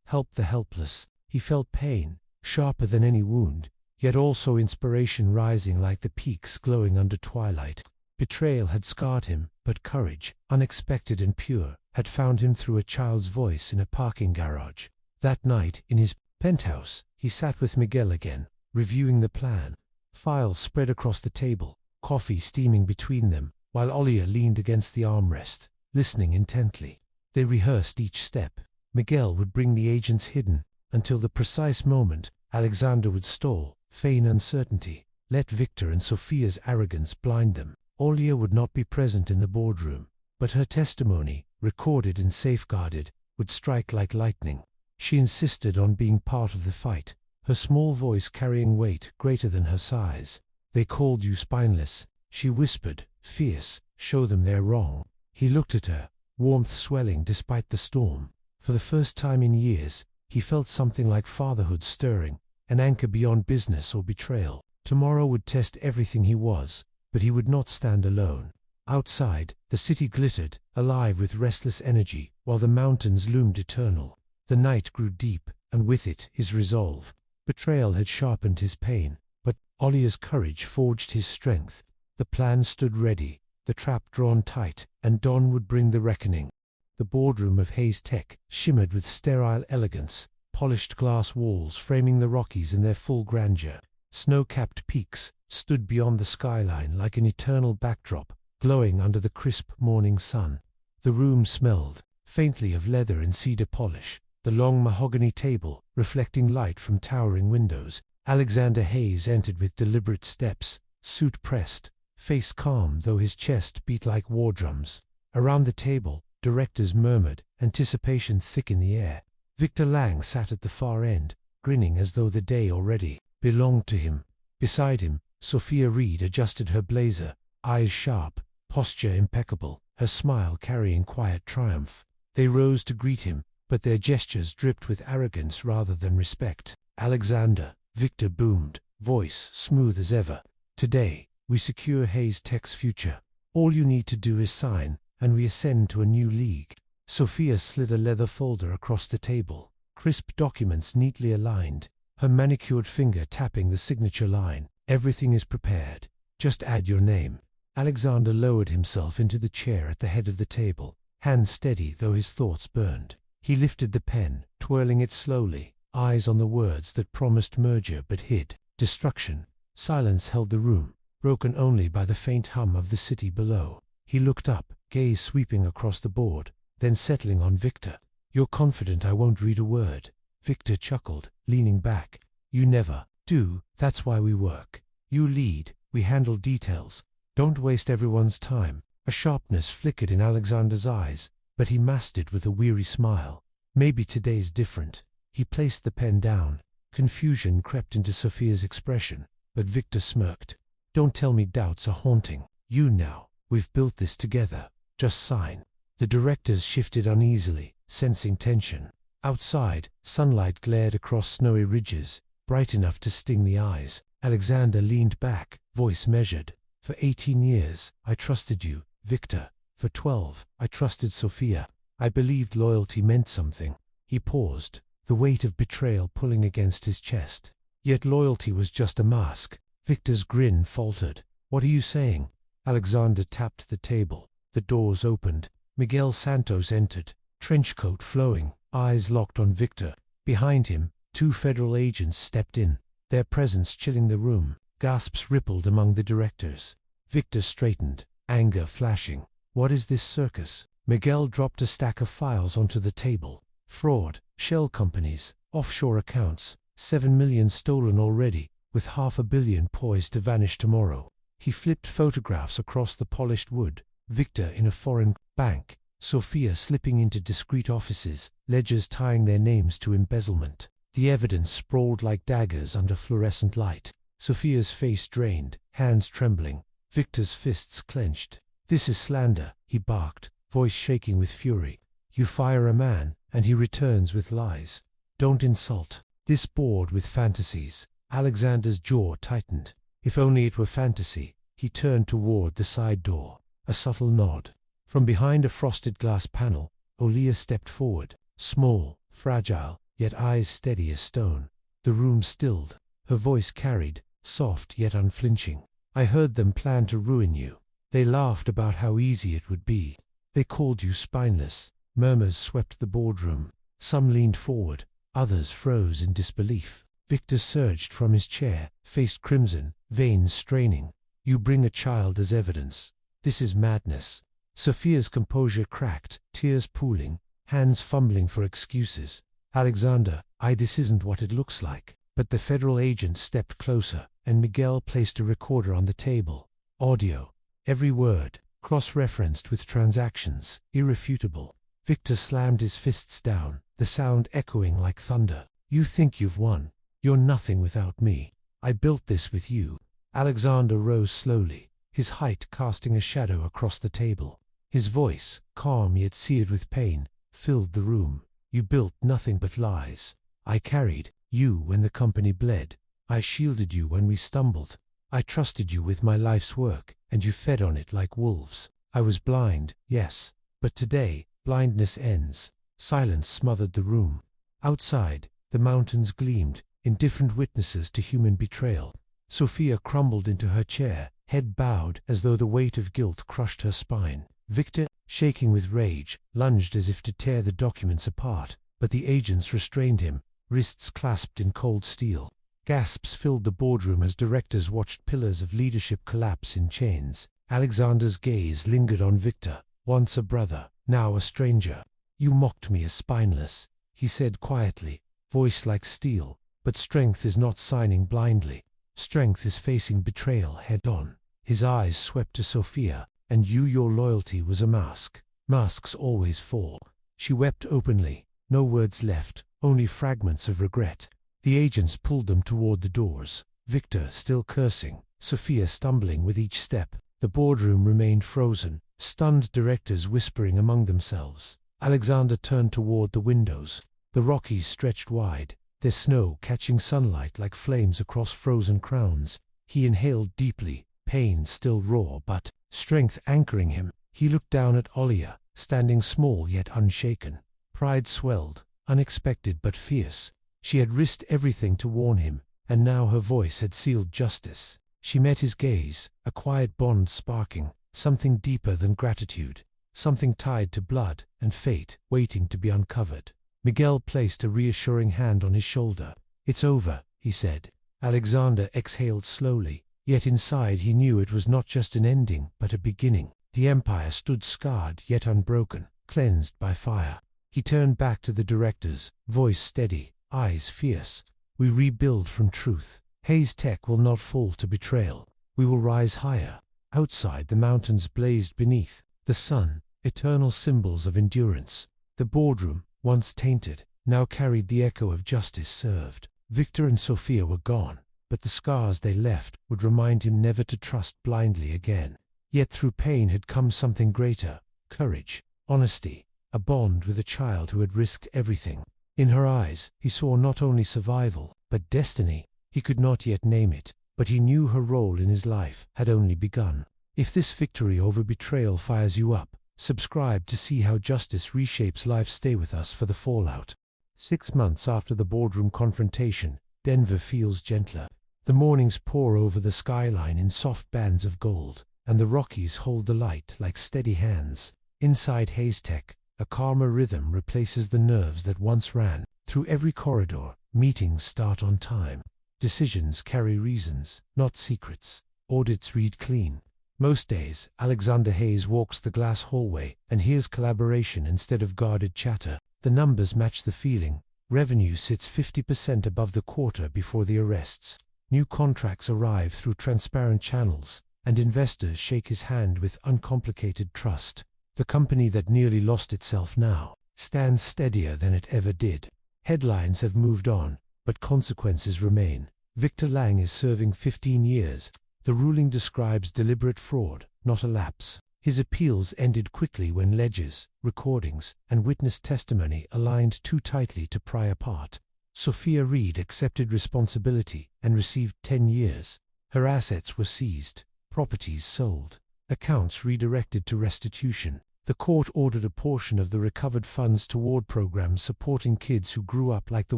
"Help the helpless." He felt pain, sharper than any wound, yet also inspiration rising like the peaks glowing under twilight. Betrayal had scarred him, but courage, unexpected and pure, had found him through a child's voice in a parking garage. That night, in his penthouse, he sat with Miguel again, reviewing the plan. Files spread across the table, coffee steaming between them, while Olia leaned against the armrest, listening intently. They rehearsed each step. Miguel would bring the agents hidden, until the precise moment. Alexander would stall, feign uncertainty, let Victor and Sophia's arrogance blind them. Olia would not be present in the boardroom, but her testimony, recorded and safeguarded, would strike like lightning. She insisted on being part of the fight, her small voice carrying weight greater than her size. "They called you spineless," she whispered, fierce. "Show them they're wrong." He looked at her, warmth swelling despite the storm. For the first time in years, he felt something like fatherhood stirring, an anchor beyond business or betrayal. Tomorrow would test everything he was, but he would not stand alone. Outside, the city glittered, alive with restless energy, while the mountains loomed eternal. The night grew deep, and with it, his resolve. Betrayal had sharpened his pain, but Olia's courage forged his strength. The plan stood ready, the trap drawn tight, and dawn would bring the reckoning. The boardroom of Hayes Tech shimmered with sterile elegance, polished glass walls framing the Rockies in their full grandeur. Snow-capped peaks stood beyond the skyline like an eternal backdrop, glowing under the crisp morning sun. The room smelled, faintly, of leather and cedar polish, the long mahogany table reflecting light from towering windows. Alexander Hayes entered with deliberate steps, suit pressed, face calm though his chest beat like war drums. Around the table, directors murmured, anticipation thick in the air. Victor Lang sat at the far end, grinning as though the day already belonged to him. Beside him, Sophia Reed adjusted her blazer, eyes sharp, posture impeccable, her smile carrying quiet triumph. They rose to greet him, but their gestures dripped with arrogance rather than respect. "Alexander," Victor boomed, voice smooth as ever. "Today, we secure Hayes Tech's future. All you need to do is sign, and we ascend to a new league." Sophia slid a leather folder across the table, crisp documents neatly aligned, her manicured finger tapping the signature line. "Everything is prepared. Just add your name." Alexander lowered himself into the chair at the head of the table, hands steady though his thoughts burned. He lifted the pen, twirling it slowly, eyes on the words that promised merger but hid destruction. Silence held the room, broken only by the faint hum of the city below. He looked up, gaze sweeping across the board, then settling on Victor. "You're confident I won't read a word?" Victor chuckled, leaning back. "You never do, that's why we work. You lead, we handle details. Don't waste everyone's time." A sharpness flickered in Alexander's eyes, but he masked it with a weary smile. "Maybe today's different." He placed the pen down. Confusion crept into Sophia's expression, but Victor smirked. "Don't tell me doubts are haunting you now. We've built this together. Just sign." The directors shifted uneasily, sensing tension. Outside, sunlight glared across snowy ridges, bright enough to sting the eyes. Alexander leaned back, voice measured. "For 18 years, I trusted you, Victor. For 12, I trusted Sophia. I believed loyalty meant something." He paused, the weight of betrayal pulling against his chest. Yet loyalty was just a mask. Victor's grin faltered. "What are you saying?" Alexander tapped the table. The doors opened. Miguel Santos entered, trenchcoat flowing, eyes locked on Victor. Behind him, 2 federal agents stepped in, their presence chilling the room. Gasps rippled among the directors. Victor straightened, anger flashing. "What is this circus?" Miguel dropped a stack of files onto the table. "Fraud, shell companies, offshore accounts, 7 million stolen already, with $500 million poised to vanish tomorrow." He flipped photographs across the polished wood. Victor in a foreign bank, Sophia slipping into discreet offices, ledgers tying their names to embezzlement. The evidence sprawled like daggers under fluorescent light. Sophia's face drained, hands trembling. Victor's fists clenched. "This is slander," he barked, voice shaking with fury. "You fire a man, and he returns with lies. Don't insult this board with fantasies." Alexander's jaw tightened. If only it were fantasy. He turned toward the side door. A subtle nod. From behind a frosted glass panel, Olia stepped forward, small, fragile, yet eyes steady as stone. The room stilled. Her voice carried, soft yet unflinching. I heard them plan to ruin you. They laughed about how easy it would be. They called you spineless. Murmurs swept the boardroom. Some leaned forward, others froze in disbelief. Victor surged from his chair, face crimson, veins straining. You bring a child as evidence. This is madness. Sophia's composure cracked, tears pooling, hands fumbling for excuses. Alexander, this isn't what it looks like. But the federal agent stepped closer, and Miguel placed a recorder on the table. Audio. Every word, cross-referenced with transactions, irrefutable. Victor slammed his fists down, the sound echoing like thunder. You think you've won. You're nothing without me. I built this with you. Alexander rose slowly, his height casting a shadow across the table. His voice, calm yet seared with pain, filled the room. You built nothing but lies. I carried you when the company bled. I shielded you when we stumbled. I trusted you with my life's work, and you fed on it like wolves. I was blind, yes, but today, blindness ends. Silence smothered the room. Outside, the mountains gleamed, indifferent witnesses to human betrayal. Sophia crumbled into her chair, head bowed as though the weight of guilt crushed her spine. Victor, shaking with rage, lunged as if to tear the documents apart, but the agents restrained him, wrists clasped in cold steel. Gasps filled the boardroom as directors watched pillars of leadership collapse in chains. Alexander's gaze lingered on Victor, once a brother, now a stranger. You mocked me as spineless, he said quietly, voice like steel. But strength is not signing blindly. Strength is facing betrayal head-on. His eyes swept to Sophia, and your loyalty was a mask. Masks always fall. She wept openly, no words left, only fragments of regret. The agents pulled them toward the doors. Victor still cursing, Sophia stumbling with each step. The boardroom remained frozen, stunned directors whispering among themselves. Alexander turned toward the windows. The Rockies stretched wide, their snow catching sunlight like flames across frozen crowns. He inhaled deeply, pain still raw but strength anchoring him. He looked down at Olia, standing small yet unshaken. Pride swelled, unexpected but fierce. She had risked everything to warn him, and now her voice had sealed justice. She met his gaze, a quiet bond sparking, something deeper than gratitude, something tied to blood and fate waiting to be uncovered. Miguel placed a reassuring hand on his shoulder. It's over, he said. Alexander exhaled slowly, yet inside he knew it was not just an ending, but a beginning. The empire stood scarred yet unbroken, cleansed by fire. He turned back to the directors, voice steady, eyes fierce. We rebuild from truth. Hayes Tech will not fall to betrayal. We will rise higher. Outside the mountains blazed beneath, the sun, eternal symbols of endurance. The boardroom, once tainted, now carried the echo of justice served. Victor and Sophia were gone, but the scars they left would remind him never to trust blindly again. Yet through pain had come something greater, courage, honesty, a bond with a child who had risked everything. In her eyes, he saw not only survival, but destiny. He could not yet name it, but he knew her role in his life had only begun. If this victory over betrayal fires you up, subscribe to see how justice reshapes life. Stay with us for the fallout. 6 months after the boardroom confrontation, Denver feels gentler. The mornings pour over the skyline in soft bands of gold, and the Rockies hold the light like steady hands. Inside Hayes Tech, a calmer rhythm replaces the nerves that once ran through every corridor. Meetings start on time. Decisions carry reasons, not secrets. Audits read clean. Most days, Alexander Hayes walks the glass hallway and hears collaboration instead of guarded chatter. The numbers match the feeling. Revenue sits 50% above the quarter before the arrests. New contracts arrive through transparent channels, and investors shake his hand with uncomplicated trust. The company that nearly lost itself now stands steadier than it ever did. Headlines have moved on, but consequences remain. Victor Lang is serving 15 years. The ruling describes deliberate fraud, not a lapse. His appeals ended quickly when ledgers, recordings, and witness testimony aligned too tightly to pry apart. Sophia Reed accepted responsibility and received 10 years. Her assets were seized, properties sold. accounts redirected to restitution. The court ordered a portion of the recovered funds toward programs supporting kids who grew up like the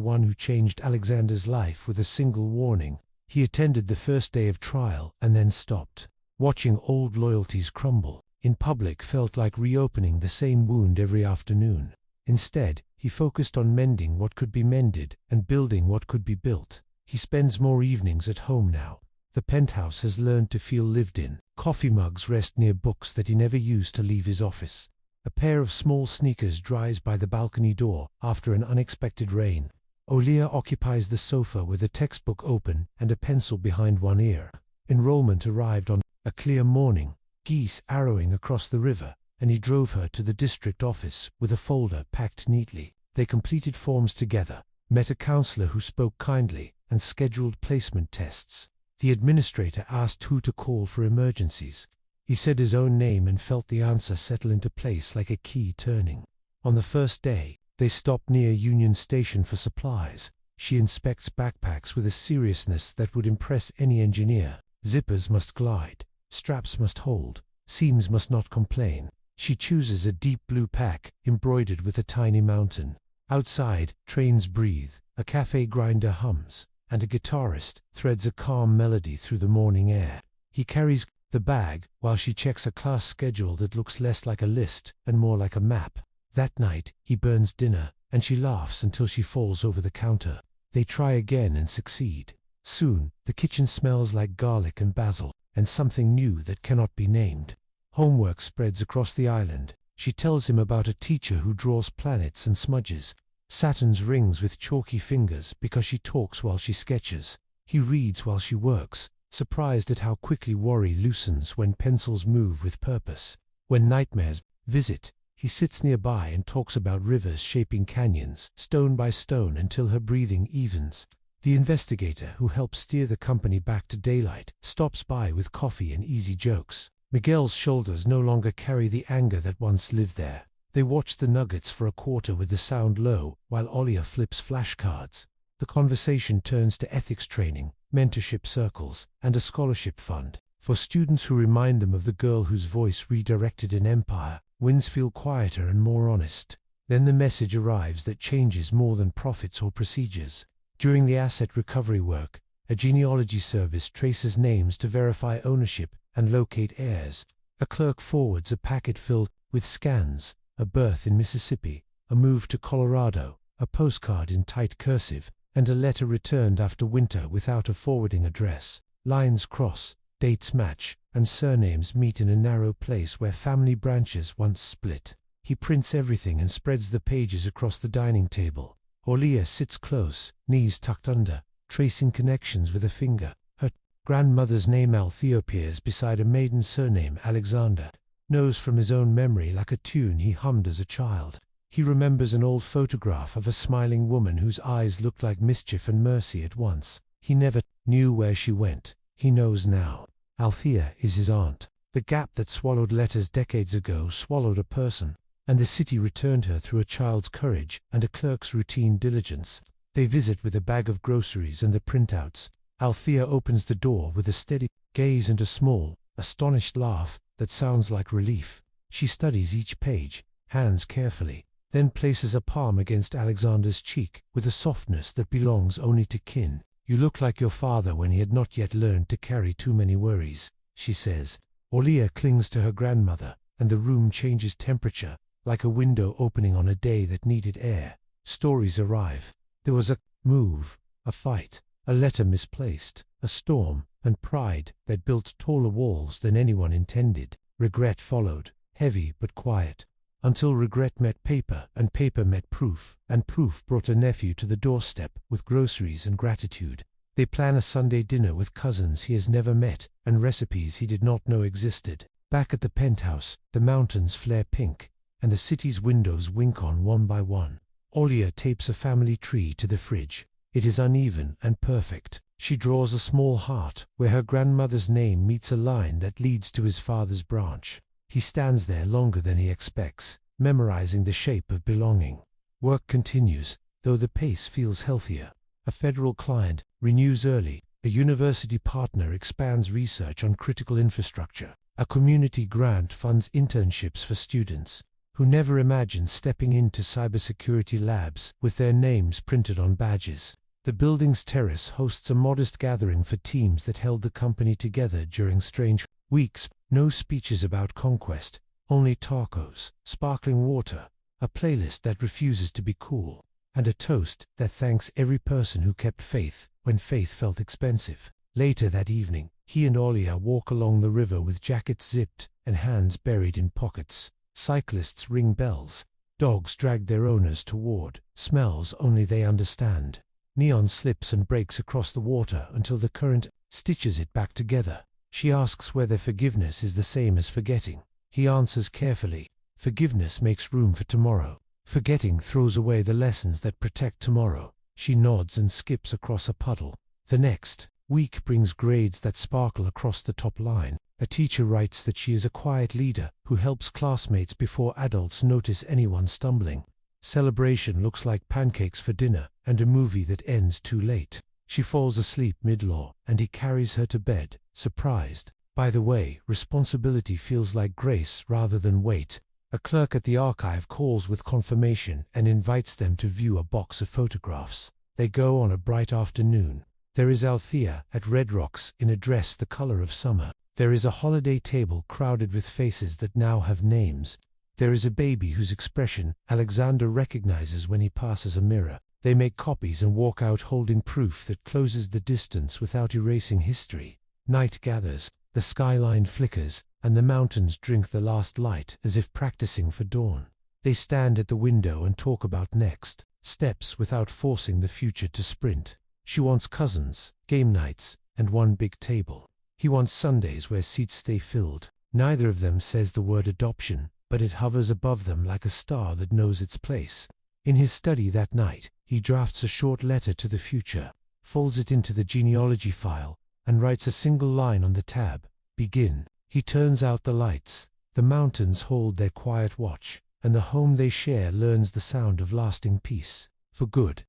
one who changed Alexander's life with a single warning. He attended the first day of trial and then stopped. Watching old loyalties crumble in public felt like reopening the same wound every afternoon. Instead, he focused on mending what could be mended and building what could be built. He spends more evenings at home now. The penthouse has learned to feel lived in. Coffee mugs rest near books that he never used to leave his office. A pair of small sneakers dries by the balcony door after an unexpected rain. Olia occupies the sofa with a textbook open and a pencil behind one ear. Enrollment arrived on a clear morning, geese arrowing across the river, and he drove her to the district office with a folder packed neatly. They completed forms together, met a counselor who spoke kindly, and scheduled placement tests. The administrator asked who to call for emergencies. He said his own name and felt the answer settle into place like a key turning. On the first day, they stopped near Union Station for supplies. She inspects backpacks with a seriousness that would impress any engineer. Zippers must glide, straps must hold, seams must not complain. She chooses a deep blue pack, embroidered with a tiny mountain. Outside, trains breathe, a cafe grinder hums, and a guitarist threads a calm melody through the morning air. He carries the bag while she checks a class schedule that looks less like a list and more like a map. That night, he burns dinner, and she laughs until she falls over the counter. They try again and succeed. Soon, the kitchen smells like garlic and basil, and something new that cannot be named. Homework spreads across the island. She tells him about a teacher who draws planets and smudges. Saturn's rings with chalky fingers because she talks while she sketches. He reads while she works, surprised at how quickly worry loosens when pencils move with purpose. When nightmares visit, he sits nearby and talks about rivers shaping canyons, stone by stone, until her breathing evens. The investigator who helps steer the company back to daylight stops by with coffee and easy jokes. Miguel's shoulders no longer carry the anger that once lived there. They watch the Nuggets for a quarter with the sound low, while Olia flips flashcards. The conversation turns to ethics training, mentorship circles, and a scholarship fund. For students who remind them of the girl whose voice redirected an empire, wins feel quieter and more honest. Then the message arrives that changes more than profits or procedures. During the asset recovery work, a genealogy service traces names to verify ownership and locate heirs. A clerk forwards a packet filled with scans, a birth in Mississippi, a move to Colorado, a postcard in tight cursive, and a letter returned after winter without a forwarding address. Lines cross, dates match, and surnames meet in a narrow place where family branches once split. He prints everything and spreads the pages across the dining table. Olia sits close, knees tucked under, tracing connections with a finger. Her grandmother's name Althea appears beside a maiden surname Alexander. Knows from his own memory like a tune he hummed as a child. He remembers an old photograph of a smiling woman whose eyes looked like mischief and mercy at once. He never knew where she went. He knows now. Althea is his aunt. The gap that swallowed letters decades ago swallowed a person, and the city returned her through a child's courage and a clerk's routine diligence. They visit with a bag of groceries and the printouts. Althea opens the door with a steady gaze and a small, astonished laugh that sounds like relief. She studies each page, hands carefully, then places a palm against Alexander's cheek with a softness that belongs only to kin. "You look like your father when he had not yet learned to carry too many worries," she says. Olia clings to her grandmother, and the room changes temperature, like a window opening on a day that needed air. Stories arrive. There was a move, a fight, a letter misplaced, a storm, and pride that built taller walls than anyone intended. Regret followed, heavy but quiet, until regret met paper, and paper met proof, and proof brought a nephew to the doorstep with groceries and gratitude. They plan a Sunday dinner with cousins he has never met, and recipes he did not know existed. Back at the penthouse, the mountains flare pink, and the city's windows wink on one by one. Olia tapes a family tree to the fridge. It is uneven and perfect. She draws a small heart where her grandmother's name meets a line that leads to his father's branch. He stands there longer than he expects, memorizing the shape of belonging. Work continues, though the pace feels healthier. A federal client renews early. A university partner expands research on critical infrastructure. A community grant funds internships for students who never imagined stepping into cybersecurity labs with their names printed on badges. The building's terrace hosts a modest gathering for teams that held the company together during strange weeks. No speeches about conquest, only tacos, sparkling water, a playlist that refuses to be cool, and a toast that thanks every person who kept faith when faith felt expensive. Later that evening, he and Olia walk along the river with jackets zipped and hands buried in pockets. Cyclists ring bells, dogs drag their owners toward smells only they understand. Neon slips and breaks across the water until the current stitches it back together. She asks whether forgiveness is the same as forgetting. He answers carefully, forgiveness makes room for tomorrow. Forgetting throws away the lessons that protect tomorrow. She nods and skips across a puddle. The next week brings grades that sparkle across the top line. A teacher writes that she is a quiet leader who helps classmates before adults notice anyone stumbling. Celebration looks like pancakes for dinner and a movie that ends too late. She falls asleep mid-law, and he carries her to bed, surprised. By the way, responsibility feels like grace rather than weight. A clerk at the archive calls with confirmation and invites them to view a box of photographs. They go on a bright afternoon. There is Althea at Red Rocks in a dress the color of summer. There is a holiday table crowded with faces that now have names. There is a baby whose expression Alexander recognizes when he passes a mirror. They make copies and walk out holding proof that closes the distance without erasing history. Night gathers, the skyline flickers, and the mountains drink the last light as if practicing for dawn. They stand at the window and talk about next steps without forcing the future to sprint. She wants cousins, game nights, and one big table. He wants Sundays where seats stay filled. Neither of them says the word adoption, but it hovers above them like a star that knows its place. In his study that night, he drafts a short letter to the future, folds it into the genealogy file, and writes a single line on the tab, begin. He turns out the lights. The mountains hold their quiet watch, and the home they share learns the sound of lasting peace. For good.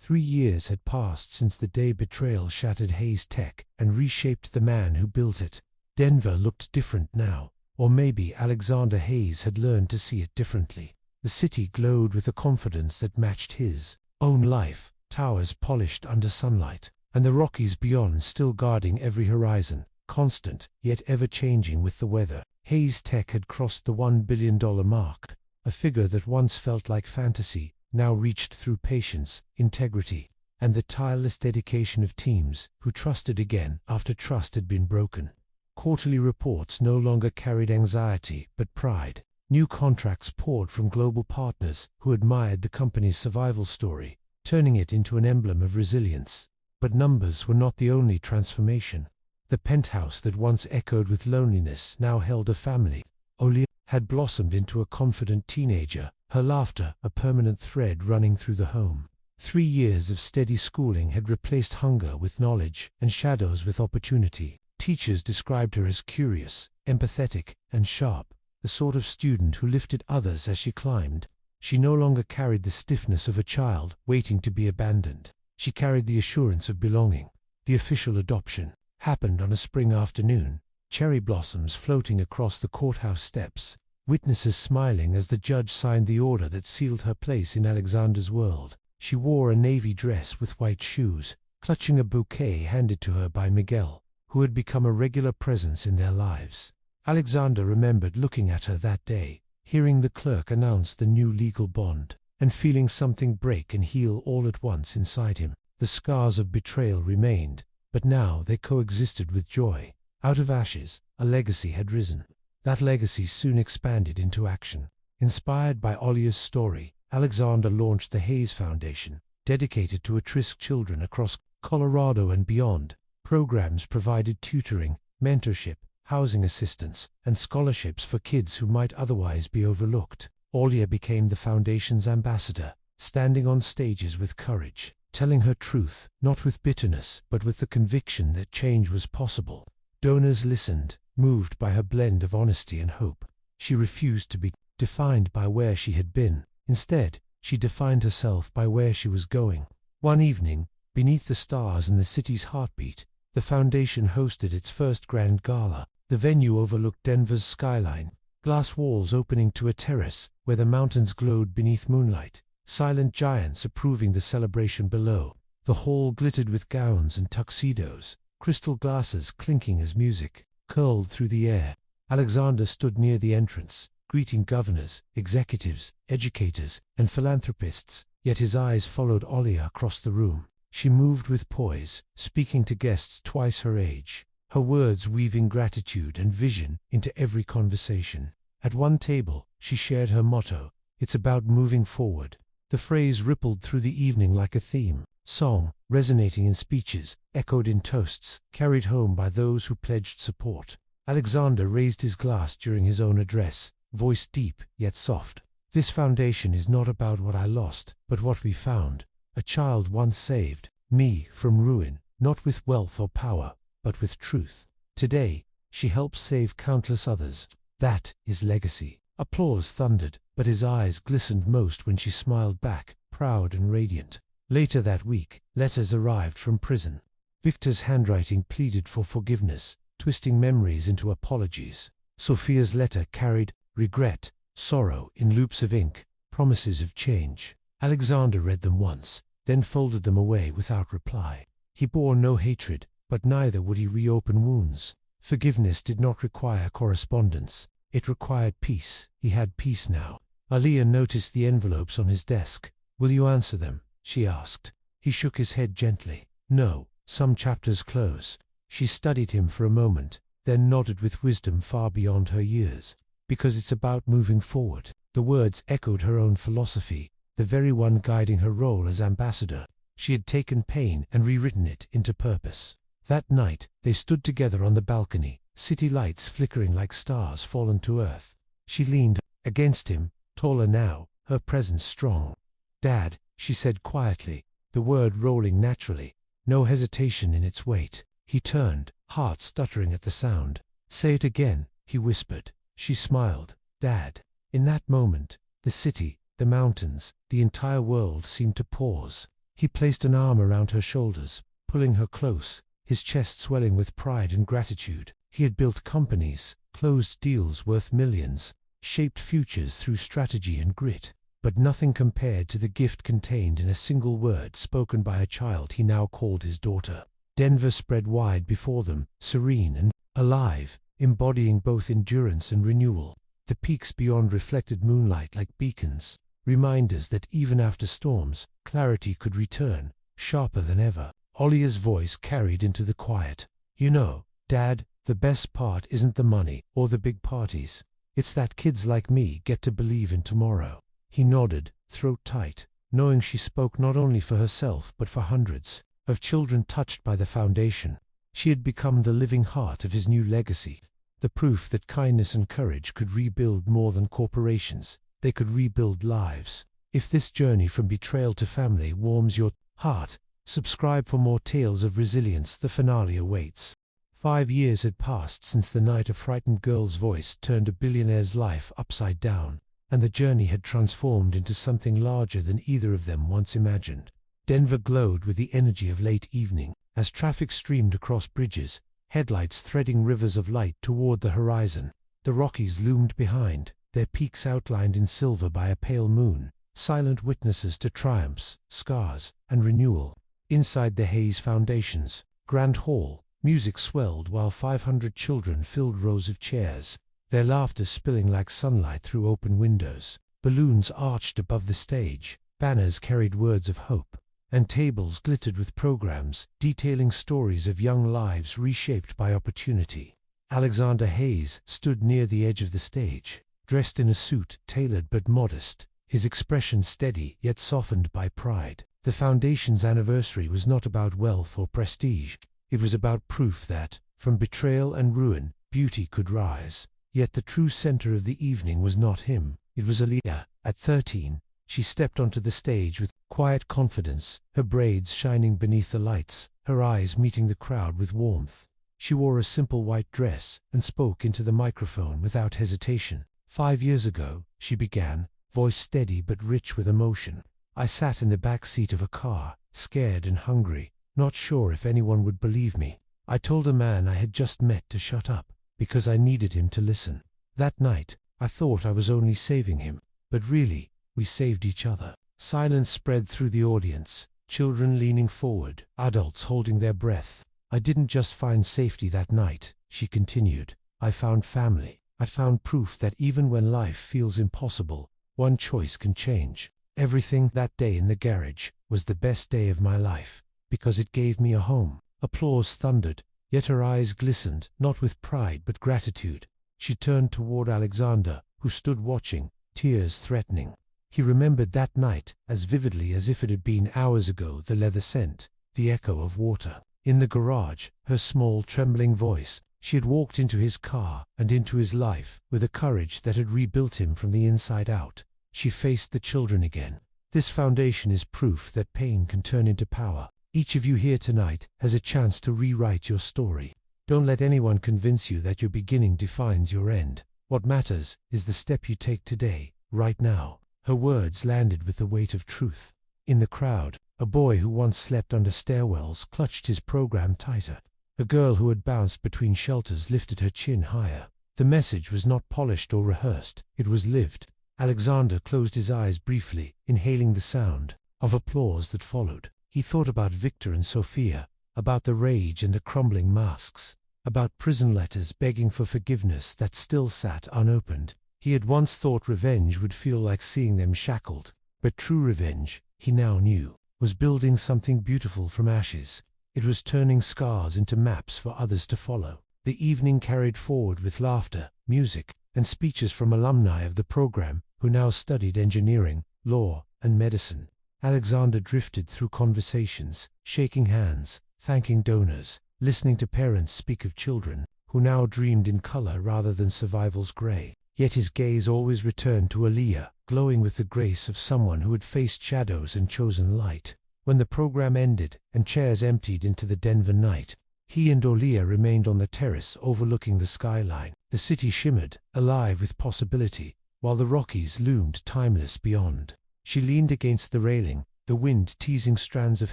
3 years had passed since the day betrayal shattered Hayes Tech and reshaped the man who built it. Denver looked different now, or maybe Alexander Hayes had learned to see it differently. The city glowed with a confidence that matched his own life, towers polished under sunlight, and the Rockies beyond still guarding every horizon, constant, yet ever-changing with the weather. Hayes Tech had crossed the $1 billion mark, a figure that once felt like fantasy, now reached through patience, integrity, and the tireless dedication of teams who trusted again after trust had been broken. Quarterly reports no longer carried anxiety but pride. New contracts poured from global partners who admired the company's survival story, turning it into an emblem of resilience. But numbers were not the only transformation. The penthouse that once echoed with loneliness now held a family. Olia had blossomed into a confident teenager, her laughter a permanent thread running through the home. 3 years of steady schooling had replaced hunger with knowledge and shadows with opportunity. Teachers described her as curious, empathetic, and sharp, the sort of student who lifted others as she climbed. She no longer carried the stiffness of a child waiting to be abandoned. She carried the assurance of belonging. The official adoption happened on a spring afternoon, cherry blossoms floating across the courthouse steps, witnesses smiling as the judge signed the order that sealed her place in Alexander's world. She wore a navy dress with white shoes, clutching a bouquet handed to her by Miguel, who had become a regular presence in their lives. Alexander remembered looking at her that day, hearing the clerk announce the new legal bond, and feeling something break and heal all at once inside him. The scars of betrayal remained, but now they coexisted with joy. Out of ashes, a legacy had risen. That legacy soon expanded into action. Inspired by Olia's story, Alexander launched the Hayes Foundation, dedicated to at-risk children across Colorado and beyond. Programs provided tutoring, mentorship, housing assistance, and scholarships for kids who might otherwise be overlooked. Olia became the foundation's ambassador, standing on stages with courage, telling her truth, not with bitterness, but with the conviction that change was possible. Donors listened, moved by her blend of honesty and hope. She refused to be defined by where she had been. Instead, she defined herself by where she was going. One evening, beneath the stars and the city's heartbeat, The foundation hosted its first grand gala. The venue overlooked Denver's skyline, glass walls opening to a terrace where the mountains glowed beneath moonlight, silent giants approving the celebration below. The hall glittered with gowns and tuxedos, crystal glasses clinking as music curled through the air. Alexander stood near the entrance, greeting governors, executives, educators, and philanthropists, yet his eyes followed Olia across the room. She moved with poise, speaking to guests twice her age, her words weaving gratitude and vision into every conversation. At one table, she shared her motto, "It's about moving forward." The phrase rippled through the evening like a theme song, resonating in speeches, echoed in toasts, carried home by those who pledged support. Alexander raised his glass during his own address, voice deep yet soft. "This foundation is not about what I lost, but what we found. A child once saved me from ruin, not with wealth or power, but with truth. Today, she helps save countless others. That is legacy." Applause thundered, but his eyes glistened most when she smiled back, proud and radiant. Later that week, letters arrived from prison. Victor's handwriting pleaded for forgiveness, twisting memories into apologies. Sophia's letter carried regret, sorrow in loops of ink, promises of change. Alexander read them once, then folded them away without reply. He bore no hatred, but neither would he reopen wounds. Forgiveness did not require correspondence. It required peace. He had peace now. Aliyah noticed the envelopes on his desk. "Will you answer them?" she asked. He shook his head gently. "No, some chapters close." She studied him for a moment, then nodded with wisdom far beyond her years. "Because it's about moving forward." The words echoed her own philosophy, the very one guiding her role as ambassador. She had taken pain and rewritten it into purpose. That night, they stood together on the balcony, city lights flickering like stars fallen to earth. She leaned against him, taller now, her presence strong. "Dad," she said quietly, the word rolling naturally, no hesitation in its weight. He turned, heart stuttering at the sound. "Say it again," he whispered. She smiled. "Dad." In that moment, the city, the mountains, the entire world seemed to pause. He placed an arm around her shoulders, pulling her close, his chest swelling with pride and gratitude. He had built companies, closed deals worth millions, shaped futures through strategy and grit, but nothing compared to the gift contained in a single word spoken by a child he now called his daughter. Denver spread wide before them, serene and alive, embodying both endurance and renewal. The peaks beyond reflected moonlight like beacons, reminders that even after storms, clarity could return, sharper than ever. Olia's voice carried into the quiet. "You know, Dad, the best part isn't the money or the big parties. It's that kids like me get to believe in tomorrow." He nodded, throat tight, knowing she spoke not only for herself but for hundreds of children touched by the foundation. She had become the living heart of his new legacy, the proof that kindness and courage could rebuild more than corporations. They could rebuild lives. If this journey from betrayal to family warms your heart, subscribe for more tales of resilience. The finale awaits. 5 years had passed since the night a frightened girl's voice turned a billionaire's life upside down, and the journey had transformed into something larger than either of them once imagined. Denver glowed with the energy of late evening, as traffic streamed across bridges, headlights threading rivers of light toward the horizon. The Rockies loomed behind, their peaks outlined in silver by a pale moon, silent witnesses to triumphs, scars, and renewal. Inside the Hayes Foundation's grand hall, music swelled while 500 children filled rows of chairs, their laughter spilling like sunlight through open windows. Balloons arched above the stage, banners carried words of hope, and tables glittered with programs detailing stories of young lives reshaped by opportunity. Alexander Hayes stood near the edge of the stage, dressed in a suit tailored but modest, his expression steady yet softened by pride. The foundation's anniversary was not about wealth or prestige. It was about proof that, from betrayal and ruin, beauty could rise. Yet the true center of the evening was not him. It was Aliyah. At 13, she stepped onto the stage with quiet confidence, her braids shining beneath the lights, her eyes meeting the crowd with warmth. She wore a simple white dress and spoke into the microphone without hesitation. 5 years ago, she began, voice steady but rich with emotion. I sat in the back seat of a car, scared and hungry, not sure if anyone would believe me. I told a man I had just met to shut up, because I needed him to listen. That night, I thought I was only saving him, but really, we saved each other. Silence spread through the audience, children leaning forward, adults holding their breath. I didn't just find safety that night, she continued. I found family. I found proof that even when life feels impossible, one choice can change. Everything that day in the garage was the best day of my life, because it gave me a home. Applause thundered, yet her eyes glistened, not with pride but gratitude. She turned toward Alexander, who stood watching, tears threatening. He remembered that night as vividly as if it had been hours ago, the leather scent, the echo of water. In the garage, her small, trembling voice. She had walked into his car and into his life with a courage that had rebuilt him from the inside out. She faced the children again. This foundation is proof that pain can turn into power. Each of you here tonight has a chance to rewrite your story. Don't let anyone convince you that your beginning defines your end. What matters is the step you take today, right now. Her words landed with the weight of truth. In the crowd, a boy who once slept under stairwells clutched his program tighter. A girl who had bounced between shelters lifted her chin higher. The message was not polished or rehearsed, it was lived. Alexander closed his eyes briefly, inhaling the sound of applause that followed. He thought about Victor and Sophia, about the rage and the crumbling masks, about prison letters begging for forgiveness that still sat unopened. He had once thought revenge would feel like seeing them shackled, but true revenge, he now knew, was building something beautiful from ashes. It was turning scars into maps for others to follow. The evening carried forward with laughter, music, and speeches from alumni of the program who now studied engineering, law, and medicine. Alexander drifted through conversations, shaking hands, thanking donors, listening to parents speak of children who now dreamed in color rather than survival's gray. Yet his gaze always returned to Aaliyah, glowing with the grace of someone who had faced shadows and chosen light. When the program ended and chairs emptied into the Denver night, he and Aaliyah remained on the terrace overlooking the skyline. The city shimmered, alive with possibility, while the Rockies loomed timeless beyond. She leaned against the railing, the wind teasing strands of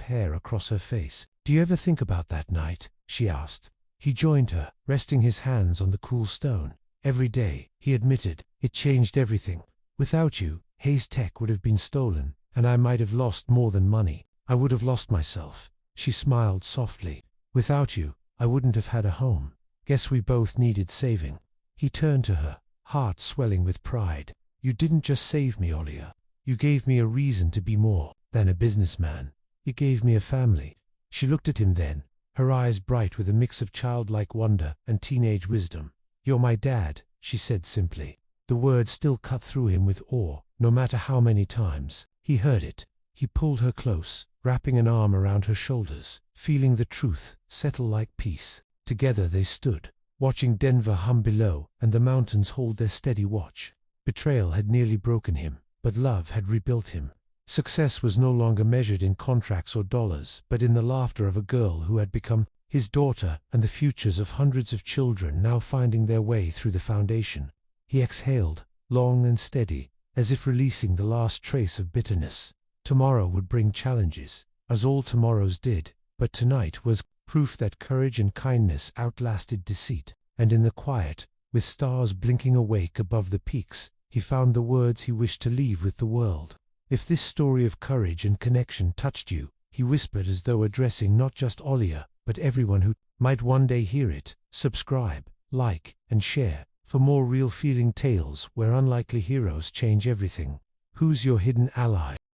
hair across her face. "Do you ever think about that night?" she asked. He joined her, resting his hands on the cool stone. "Every day," he admitted, "it changed everything. Without you, Hayes Tech would have been stolen, and I might have lost more than money. I would have lost myself." She smiled softly. "Without you, I wouldn't have had a home. Guess we both needed saving." He turned to her, heart swelling with pride. "You didn't just save me, Olia. You gave me a reason to be more than a businessman. You gave me a family." She looked at him then, her eyes bright with a mix of childlike wonder and teenage wisdom. "You're my dad," she said simply. The word still cut through him with awe, no matter how many times he heard it. He pulled her close, wrapping an arm around her shoulders, feeling the truth settle like peace. Together they stood, watching Denver hum below and the mountains hold their steady watch. Betrayal had nearly broken him, but love had rebuilt him. Success was no longer measured in contracts or dollars, but in the laughter of a girl who had become his daughter and the futures of hundreds of children now finding their way through the foundation. He exhaled, long and steady, as if releasing the last trace of bitterness. Tomorrow would bring challenges, as all tomorrows did, but tonight was proof that courage and kindness outlasted deceit. And in the quiet, with stars blinking awake above the peaks, he found the words he wished to leave with the world. "If this story of courage and connection touched you," he whispered as though addressing not just Olia, but everyone who might one day hear it, subscribe, like, and share for more real feeling tales where unlikely heroes change everything. Who's your hidden ally?